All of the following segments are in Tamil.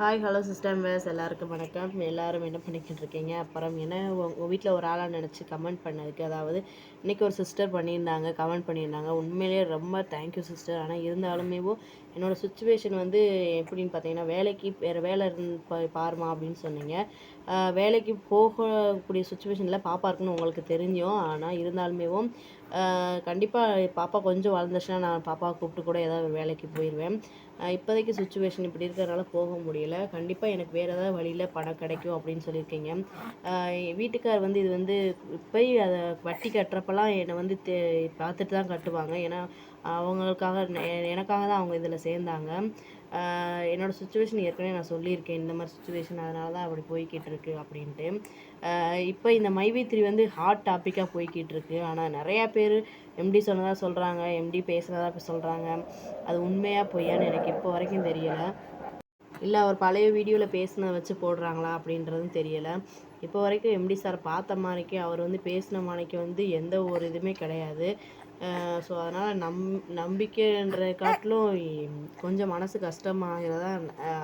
ஹாய் ஹலோ சிஸ்டம் வேஸ் எல்லாருக்கும் வணக்கம். எல்லாரும் என்ன பண்ணிக்கிட்டு இருக்கீங்க? அப்புறம் என்ன உங்கள் வீட்டில் ஒரு ஆளாக நினச்சி கமெண்ட் பண்ணதுக்கு, அதாவது இன்றைக்கி ஒரு சிஸ்டர் பண்ணியிருந்தாங்க, கமெண்ட் பண்ணியிருந்தாங்க. உண்மையிலேயே ரொம்ப தேங்க்யூ சிஸ்டர். ஆனால் இருந்தாலுமே என்னோடய சுச்சுவேஷன் வந்து எப்படின்னு பார்த்தீங்கன்னா, வேலைக்கு வேறு வேலை பாருமா அப்படின்னு சொன்னீங்க. வேலைக்கு போகக்கூடிய சுச்சுவேஷனில் பாப்பா இருக்குன்னு உங்களுக்கு தெரியும். ஆனால் இருந்தாலுமே கண்டிப்பாக பாப்பா கொஞ்சம் வளர்ந்துச்சுன்னா நான் பாப்பாவை கூப்பிட்டு கூட ஏதாவது வேலைக்கு போயிடுவேன். இப்போதைக்கு சுச்சுவேஷன் இப்படி இருக்கிறதுனால போக முடியல. கண்டிப்பாக எனக்கு வேறு ஏதாவது வழியில் பணம் கிடைக்கும் அப்படின்னு சொல்லியிருக்கீங்க. வீட்டுக்கார் வந்து இது வந்து போய் அதை வட்டி கட்டுறப்பெல்லாம் என்னை வந்து பார்த்துட்டு தான் கட்டுவாங்க. ஏன்னா அவங்களுக்காக எனக்காக தான் அவங்க இதில் சேர்ந்தாங்க. என்னோடய சுச்சுவேஷன் ஏற்கனவே நான் சொல்லியிருக்கேன். இந்த மாதிரி சுச்சுவேஷன் அதனால தான் அப்படி போய்கிட்டு இருக்கு அப்படின்ட்டு. இப்போ இந்த மைவி3 வந்து ஹாட் டாப்பிக்காக போய்கிட்டு இருக்கு. ஆனால் நிறையா பேர் எம்டி சொன்னதாக சொல்கிறாங்க, எம்டி பேசுகிறதா இப்போ சொல்கிறாங்க. அது உண்மையாக பொய்யான்னு எனக்கு இப்போ வரைக்கும் தெரியலை. இல்லை அவர் பழைய வீடியோவில் பேசினதை வச்சு போடுறாங்களா அப்படின்றதும் தெரியலை. இப்போ வரைக்கும் எம்டி சார் பார்த்த மாதிரிக்கு அவர் வந்து பேசின மாதிரிக்கு வந்து எந்த ஒரு இதுவுமே கிடையாது. ஸோ அதனால் நம்பிக்கைன்ற காட்டிலும் கொஞ்சம் மனசு கஷ்டமாகிறதா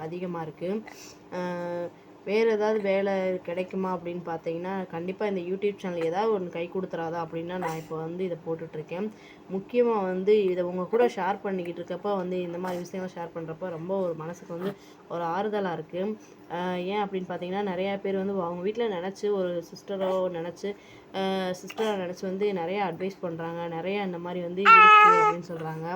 அதிகமாக இருக்குது. வேறு ஏதாவது வேலை கிடைக்குமா அப்படின்னு பார்த்தீங்கன்னா, கண்டிப்பாக இந்த யூடியூப் சேனல் ஏதாவது ஒன்று கை கொடுத்துறாதா அப்படின்னா நான் இப்போ வந்து இதை போட்டுட்ருக்கேன். முக்கியமாக வந்து இதை உங்கள் கூட ஷேர் பண்ணிக்கிட்டு இருக்கப்போ வந்து இந்த மாதிரி விஷயங்கள் ஷேர் பண்ணுறப்போ ரொம்ப ஒரு மனசுக்கு வந்து ஒரு ஆறுதலாக இருக்குது. ஏன் அப்படின்னு பார்த்தீங்கன்னா, நிறையா பேர் வந்து அவங்க வீட்டில் நினச்சி ஒரு சிஸ்டரை நினச்சி வந்து நிறையா அட்வைஸ் பண்ணுறாங்க. நிறையா இந்த மாதிரி வந்து இருக்குது அப்படின்னு சொல்கிறாங்க.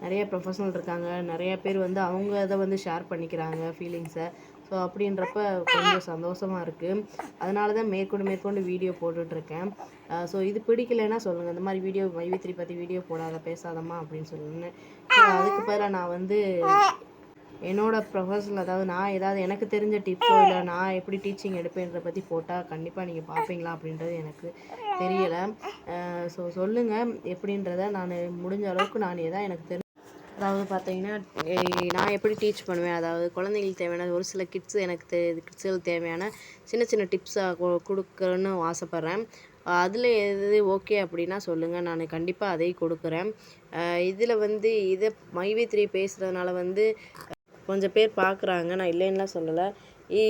நிறைய ப்ரொஃபஷனல் இருக்காங்க. நிறையா பேர் வந்து அவங்க இதை வந்து ஷேர் பண்ணிக்கிறாங்க ஃபீலிங்ஸை. ஸோ அப்படின்றப்ப கொஞ்சம் சந்தோஷமாக இருக்குது. அதனால தான் மேற்கொண்டு வீடியோ போட்டுட்ருக்கேன். ஸோ இது பிடிக்கலைன்னா சொல்லுங்கள். இந்த மாதிரி வீடியோ மைவி3 பற்றி வீடியோ போடாத, பேசாதம்மா அப்படின்னு சொல்லுன்னு. ஸோ அதுக்கு பதிலாக நான் வந்து என்னோடய ப்ரொஃபஷனல், அதாவது நான் ஏதாவது எனக்கு தெரிஞ்ச டிப்ஸோ இல்லை நான் எப்படி டீச்சிங் எடுப்பேன்றதை பற்றி போட்டால் கண்டிப்பாக நீங்கள் பார்ப்பீங்களா அப்படின்றது எனக்கு தெரியலை. ஸோ சொல்லுங்கள் எப்படின்றத. நான் முடிஞ்ச அளவுக்கு நான் எனக்கு அதாவது பார்த்தீங்கன்னா, நான் எப்படி டீச் பண்ணுவேன், அதாவது குழந்தைங்களுக்கு தேவையான ஒரு சில கிட்ஸுகளுக்கு தேவையான சின்ன சின்ன டிப்ஸாக கொடுக்கணுன்னு ஆசைப்பட்றேன். அதில் எது ஓகே அப்படின்னா சொல்லுங்கள். நான் கண்டிப்பாக அதையும் கொடுக்குறேன். இதில் வந்து இதை மைவி3 பேசுகிறதுனால வந்து கொஞ்சம் பேர் பார்க்குறாங்க. நான் இல்லைன்னுலாம் சொல்லலை.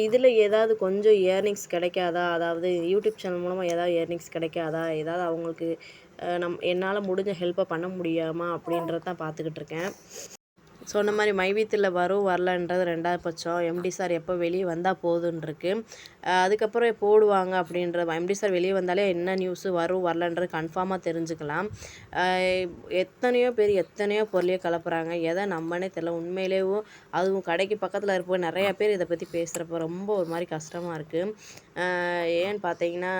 இதில் ஏதாவது கொஞ்சம் இயர்னிங்ஸ் கிடைக்காதா, அதாவது யூடியூப் சேனல் மூலமாக ஏதாவது இயர்னிங்ஸ் கிடைக்காதா, ஏதாவது அவங்களுக்கு என்னால் முடிஞ்ச ஹெல்ப்பை பண்ண முடியாமா அப்படின்றத தான் பார்த்துக்கிட்டு இருக்கேன். சொன்ன மாதிரி மைவி3 வரும் வரலன்றது ரெண்டாவது பட்சம். எம்டி சார் எப்போ வெளியே வந்தால் போதுன்ருக்கு. அதுக்கப்புறம் போடுவாங்க அப்படின்ற எம்டி சார் வெளியே வந்தாலே என்ன நியூஸு வரும் வரலன்றது கன்ஃபார்மாக தெரிஞ்சுக்கலாம். எத்தனையோ பொருளையோ கலப்புறாங்க. எதை நம்மனே தெரியல. உண்மையிலேயும் அதுவும் கடைக்கு பக்கத்தில் இருப்போம் நிறையா பேர் இதை பற்றி பேசுகிறப்ப ரொம்ப ஒரு மாதிரி கஷ்டமாக இருக்குது. ஏன்னு பார்த்தீங்கன்னா,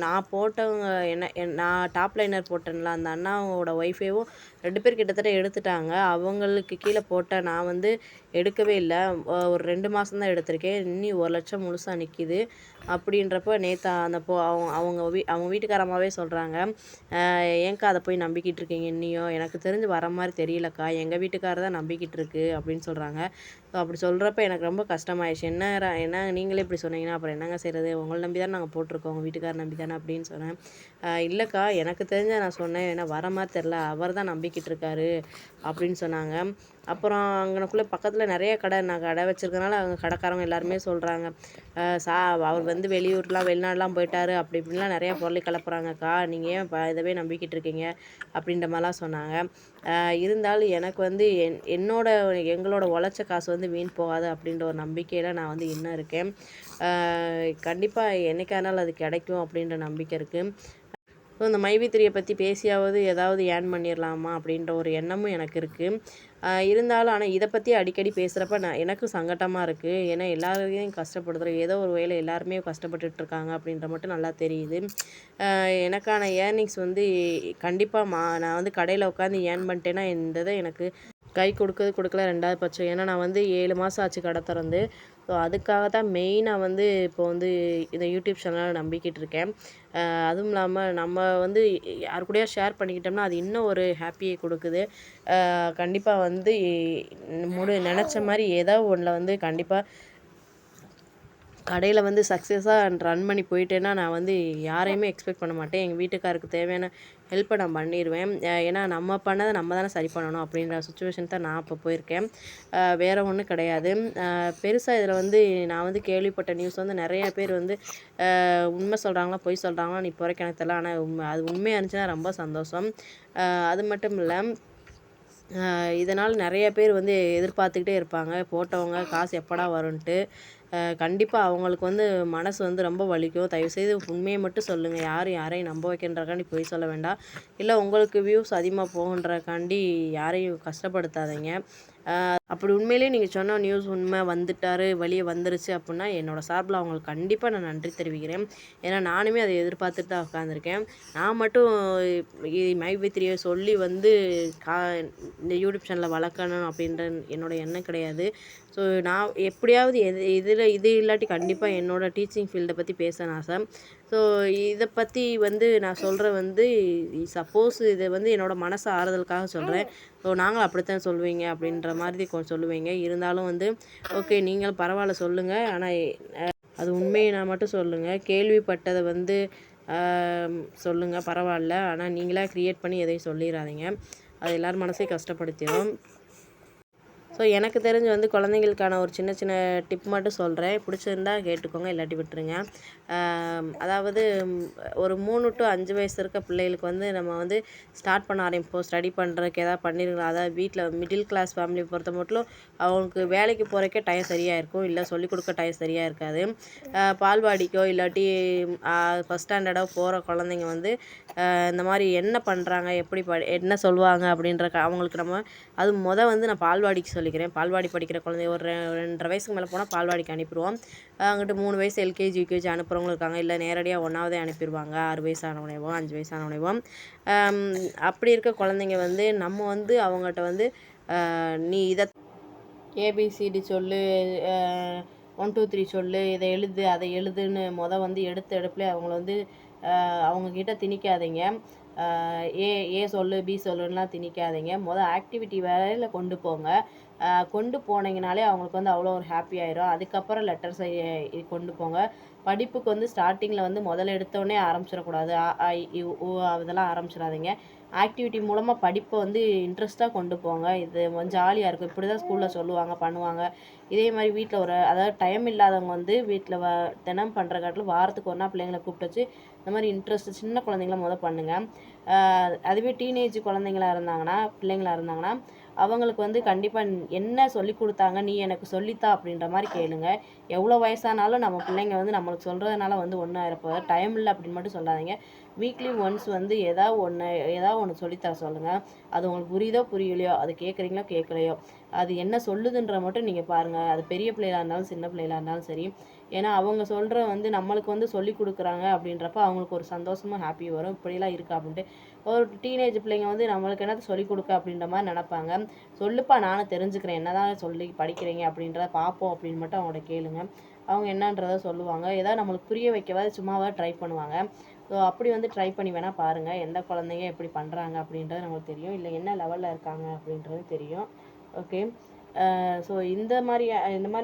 நான் போட்டவங்க நான் டாப் லைனர் போட்டேன்ல, அந்த அண்ணாவோட ஒய்ஃபையும் 2 பேர் கிட்டத்தட்ட எடுத்துட்டாங்க. அவங்களுக்கு கீழே போட்ட நான் வந்து எடுக்கவே இல்லை. ஒரு 2 மாதம் தான் எடுத்திருக்கேன். இன்னி 1,00,000 முழுசாக நிற்கிது. அப்படின்றப்போ நேற்று அந்த அவங்க வீட்டுக்காரம்மாவே சொல்கிறாங்க, ஏன்க்கா அதை போய் நம்பிக்கிட்டு இருக்கீங்க இன்னியும்? எனக்கு தெரிஞ்சு வர மாதிரி தெரியலக்கா, எங்கள் வீட்டுக்காரர் தான் நம்பிக்கிட்டு இருக்கு அப்படின்னு சொல்கிறாங்க. ஸோ அப்படி சொல்கிறப்ப எனக்கு ரொம்ப கஷ்டமாயிடுச்சு. என்ன நீங்களே இப்படி சொன்னீங்கன்னா அப்புறம் என்னங்க செய்கிறது? உங்களை நம்பி தானே நாங்கள் போட்டிருக்கோம், உங்கள் வீட்டுக்காரர் நம்பி தானே அப்படின்னு சொன்னேன். இல்லைக்கா, எனக்கு தெரிஞ்ச நான் சொன்னேன், ஏன்னா வர மாதிரி தெரில, அவர் தான் நம்பிக்கிட்டு இருக்காரு அப்படின்னு சொன்னாங்க. அப்புறம் அங்கனக்குள்ளே பக்கத்தில் நிறைய நான் கடை வச்சுருக்கனால அவங்க கடைக்காரங்க எல்லாருமே சொல்கிறாங்க, அவர் வந்து வெளிநாடுலாம் போயிட்டாரு அப்படி இப்படின்லாம் நிறையா பொருளை கலப்புறாங்கக்கா, நீங்கள் ஏன் இதவே நம்பிக்கிட்டு இருக்கீங்க அப்படின்ற மாதிரிலாம் சொன்னாங்க. இருந்தாலும் எனக்கு வந்து எங்களோட உழைச்ச காசு வந்து வீண் போகாது அப்படின்ற ஒரு நம்பிக்கையில் நான் வந்து இன்னும் இருக்கேன். கண்டிப்பாக என்னைக்கானாலும் அது கிடைக்கும் அப்படின்ற நம்பிக்கை இருக்குது. ஸோ இந்த மைவி3 பற்றி பேசியாவது ஏதாவது ஏர்ன் பண்ணிடலாமா அப்படின்ற ஒரு எண்ணமும் எனக்கு இருக்குது. இருந்தாலும் ஆனால் இதை பற்றி அடிக்கடி பேசுகிறப்ப எனக்கும் சங்கட்டமாக இருக்குது. ஏன்னா எல்லாரையும் கஷ்டப்படுத்துகிறோம், ஏதோ ஒரு வேளை எல்லாருமே கஷ்டப்பட்டுட்ருக்காங்க அப்படின்ற மட்டும் நல்லா தெரியுது. எனக்கான ஏர்னிங்ஸ் வந்து கண்டிப்பாக நான் வந்து கடையில் உட்காந்து ஏர்ன் பண்ணிட்டேன்னா இந்த இதை எனக்கு கை கொடுக்கல ரெண்டாவது பட்சம். ஏன்னா நான் வந்து 7 மாதம் ஆச்சு கடை திறந்து. ஸோ அதுக்காக தான் மெயினாக வந்து இப்போ வந்து இந்த யூடியூப் சேனலை நம்பிக்கிட்டு இருக்கேன். அதுவும் இல்லாமல் நம்ம வந்து யார் கூடயா ஷேர் பண்ணிக்கிட்டோம்னா அது இன்னும் ஒரு ஹாப்பியை கொடுக்குது. கண்டிப்பாக வந்து நினச்ச மாதிரி ஏதோ ஒன்றில் வந்து கண்டிப்பாக கடையில் வந்து சக்ஸஸாக ரன் பண்ணி போயிட்டேன்னா நான் வந்து யாரையுமே எக்ஸ்பெக்ட் பண்ண மாட்டேன். எங்கள் வீட்டுக்காருக்கு தேவையான ஹெல்ப்பை நான் பண்ணிருவேன். ஏன்னா நம்ம பண்ணதை நம்ம தானே சரி பண்ணணும் அப்படின்ற சிச்சுவேஷன் தான் நான் இப்போ போயிருக்கேன். வேற ஒண்ணும் கிடையாது. பெருசா இதில வந்து நான் வந்து கேள்விப்பட்ட நியூஸ் வந்து நெறைய பேர் வந்து உண்மை சொல்றாங்களா, பொய் சொல்றாங்களான்னு இப்போ வரைக்கும் எனக்கு தெரியல. ஆனா அது உண்மையா இருந்துச்சுன்னா ரொம்ப சந்தோஷம். அது மட்டும் இல்ல, இதனால் நெறைய பேர் வந்து எதிர்பார்த்துக்கிட்டே இருப்பாங்க. போட்டவங்க காசு எப்படா வரும்ன்ட்டு. கண்டிப்பா அவங்களுக்கு வந்து மனசு வந்து ரொம்ப வலிக்கும். தயவுசெய்து உண்மைய மட்டும் சொல்லுங்க. யாரும் யாரையும் நம்ப வைக்கின்றக்காண்டி பொய் சொல்ல வேண்டாம். இல்ல உங்களுக்கு வியூஸ் அதிகமா போகுன்றக்காண்டி யாரையும் கஷ்டப்படுத்தாதீங்க. அப்படி உண்மையிலேயே நீங்க சொன்ன நியூஸ் உண்மை வந்துட்டாரு, வெளிய வந்துருச்சு அப்புட்ன்னா, என்னோட சார்புல அவங்களுக்கு கண்டிப்பா நான் நன்றி தெரிவிக்கிறேன். ஏன்னா நானுமே அத எதிர்பார்த்துட்டு தான் உட்காந்துருக்கேன். நான் மட்டும் மை வி 3 சொல்லி வந்து கா இந்த யூடியூப் சேனல வளர்க்கணும் அப்படின்ற என்னோட எண்ணம் கிடையாது. ஸோ நான் எப்படியாவது இது இல்லாட்டி கண்டிப்பா என்னோட டீச்சிங் ஃபீல்ட பத்தி பேசணும் ஆசை. ஸோ இத பத்தி வந்து நான் சொல்றது வந்து சப்போஸ் இது வந்து என்னோட மனசு ஆறுதலுக்காக சொல்றேன். ஸோ நாங்களும் அப்படித்தான் சொல்லுவீங்க அப்படின்ற மாதிரி சொல்லுவீங்க. இருந்தாலும் வந்து ஓகே நீங்களும் பரவால்ல சொல்லுங்க. ஆனா அது உண்மைனா மட்டும் சொல்லுங்க. கேள்விப்பட்டத வந்து ஆ சொல்லுங்க பரவால்ல. ஆனா நீங்களா கிரியேட் பண்ணி எதையும் சொல்லிறாதீங்க. அது எல்லார் மனசையும் கஷ்டப்படுத்திரும். ஸோ எனக்கு தெரிஞ்சு வந்து குழந்தைங்களுக்கான ஒரு சின்ன சின்ன டிப் மட்டும் சொல்கிறேன். பிடிச்சிருந்தா கேட்டுக்கோங்க, இல்லாட்டி விட்டுருங்க. அதாவது ஒரு 3 டூ 5 வயசு இருக்க பிள்ளைகளுக்கு வந்து நம்ம வந்து ஸ்டார்ட் பண்ண ஆரம்பிப்போம். ஸ்டடி பண்ணுறதுக்கு ஏதாவது பண்ணிருக்கலாம். அதாவது வீட்டில் மிடில் கிளாஸ் ஃபேமிலியை பொறுத்த மட்டும் அவங்களுக்கு வேலைக்கு போகிறக்கே டைம் சரியாக இருக்கும். இல்லை சொல்லிக் கொடுக்க டைம் சரியாக இருக்காது. பால்வாடிக்கோ இல்லாட்டி ஃபஸ்ட் ஸ்டாண்டர்டோ போகிற குழந்தைங்க வந்து இந்த மாதிரி என்ன பண்ணுறாங்க, எப்படி என்ன சொல்லுவாங்க அப்படின்ற அவங்களுக்கு நம்ம அது வந்து நான் பால்வாடிக்கு சொல்லிக்கிறேன். பால்வாடி படிக்கிற குழந்தை ஒரு 2 1/2 வயசுக்கு மேலே போனால் பால்வாடிக்கு அனுப்பிடுவோம். அங்கிட்டு 3 வயசு எல்கேஜி, யூகேஜி அனுப்புகிறவங்களும் இருக்காங்க. இல்லை நேரடியாக 1வதே அனுப்பிடுவாங்க. 6 வயசு ஆனவுடனேவோ 5 வயசு ஆனவுடனேவோ. அப்படி இருக்க குழந்தைங்க வந்து நம்ம வந்து அவங்ககிட்ட வந்து நீ இதை ஏபிசிடி சொல்லு, 1 2 3 சொல்லு, இதை எழுது அதை எழுதுன்னு வந்து எடுத்த எடுப்புல அவங்கள வந்து அவங்கக்கிட்ட திணிக்காதீங்க. ஏ ஏ சொல்லு பி சொல்லுன்னுலாம் திணிக்காதீங்க. ஆக்டிவிட்டி வேலையில் கொண்டு போங்க. கொண்டு போனீங்கனாலே அவங்களுக்கு வந்து அவ்வளோ ஒரு ஹாப்பி ஆயிரும். அதுக்கப்புறம் லெட்டர்ஸை கொண்டு போங்க. படிப்புக்கு வந்து ஸ்டார்டிங்கில் வந்து முதல்ல எடுத்தோடனே ஆரம்பிச்சிடக்கூடாது. அ, ஆ, இ, உ, ஊ இதெல்லாம் ஆரம்பிச்சிடாதீங்க. ஆக்டிவிட்டி மூலமாக படிப்பை வந்து இன்ட்ரெஸ்ட்டாக கொண்டு போங்க. இது ஜாலியாக இருக்கும். இப்படி தான் ஸ்கூலில் சொல்லுவாங்க, பண்ணுவாங்க. இதே மாதிரி வீட்டில் அதாவது டைம் இல்லாதவங்க வந்து வீட்டில் தினம் பண்ணுற காட்டிலும் வாரத்துக்கு ஒரு நாள் பிள்ளைங்கள கூப்பிட்டு வச்சு இந்த மாதிரி இன்ட்ரெஸ்ட் சின்ன குழந்தைங்கள பண்ணுங்கள். அதுவே டீனேஜ் குழந்தைங்களா இருந்தாங்கன்னா, பிள்ளைங்களா இருந்தாங்கன்னா, அவங்களுக்கு வந்து கண்டிப்பாக என்ன சொல்லிக் கொடுத்தாங்க, நீ எனக்கு சொல்லித்தா அப்படின்ற மாதிரி கேளுங்க. எவ்வளோ வயசானாலும் நம்ம பிள்ளைங்க வந்து நம்மளுக்கு சொல்கிறதுனால வந்து ஒன்றும் ஆயிரப்போகுது. டைம் இல்லை அப்படின்னு மட்டும் சொல்லாதீங்க. வீக்லி ஒன்ஸ் வந்து ஏதாவது ஒன்று சொல்லித்தர சொல்லுங்கள். அது உங்களுக்கு புரியுதோ புரியலையோ, அது கேட்குறீங்களோ கேட்கலையோ, அது என்ன சொல்லுதுன்ற மட்டும் நீங்கள் பாருங்கள். அது பெரிய பிள்ளைகளாக இருந்தாலும் சின்ன பிள்ளைகளாக இருந்தாலும் சரி. ஏன்னா அவங்க சொல்கிற வந்து நம்மளுக்கு வந்து சொல்லி கொடுக்குறாங்க அப்படின்றப்ப அவங்களுக்கு ஒரு சந்தோஷமும் ஹாப்பி வரும். இப்படிலாம் இருக்கா அப்படின்ட்டு. ஒரு டீனேஜ் பிள்ளைங்க வந்து நம்மளுக்கு என்னது சொல்லிக் கொடுக்க அப்படின்ற மாதிரி நினப்பாங்க. சொல்லுப்பா நானும் தெரிஞ்சுக்கிறேன், என்னதான் சொல்லி படிக்கிறீங்க அப்படின்றத பார்ப்போம் அப்படின்னு மட்டும் அவங்கள்ட்ட கேளுங்க. அவங்க என்னன்றதை சொல்லுவாங்க. ஏதாவது நம்மளுக்கு புரிய வைக்கவாது சும்மாவாக ட்ரை பண்ணுவாங்க. ஸோ அப்படி வந்து ட்ரை பண்ணி வேணால் பாருங்கள். எந்த குழந்தைங்க எப்படி பண்ணுறாங்க அப்படின்றது நமக்கு தெரியும். இல்லை என்ன லெவலில் இருக்காங்க அப்படின்றது தெரியும். ஓகே. ஸோ இந்த மாதிரி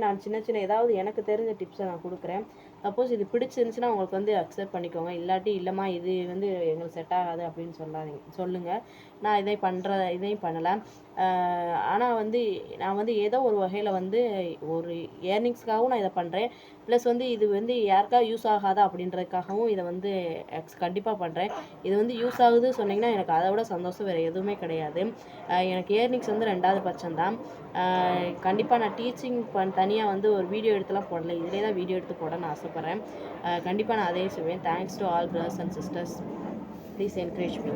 நான் சின்ன சின்ன ஏதாவது எனக்கு தெரிஞ்ச டிப்ஸை நான் கொடுக்குறேன். சப்போஸ் இது பிடிச்சிருந்துச்சுன்னா உங்களுக்கு வந்து அக்செப்ட் பண்ணிக்கோங்க. இல்லாட்டி இல்லைம்மா இது வந்து எங்களுக்கு செட் ஆகாது அப்படின்னு சொல்லுங்கள். நான் இதையும் பண்ணலை. ஆனால் வந்து நான் வந்து ஏதோ ஒரு வகையில் வந்து ஒரு ஏர்னிங்ஸ்க்காகவும் நான் இதை பண்ணுறேன். ப்ளஸ் வந்து இது வந்து யாருக்காவது யூஸ் ஆகாதா அப்படின்றதுக்காகவும் இதை வந்து கண்டிப்பாக பண்ணுறேன். இது வந்து யூஸ் ஆகுது சொன்னீங்கன்னா எனக்கு அதை விட சந்தோஷம் வேறு எதுவுமே கிடையாது. எனக்கு ஏர்னிங்ஸ் வந்து 2வது பட்சம் தான். கண்டிப்பாக நான் டீச்சிங் தனியாக வந்து ஒரு வீடியோ எடுத்துலாம் போடல. இதிலே தான் வீடியோ எடுத்து போட நான் ஆசைப்பட்றேன். கண்டிப்பாக நான் அதையும் செய்வேன். Thanks to all brothers and sisters. Please encourage me.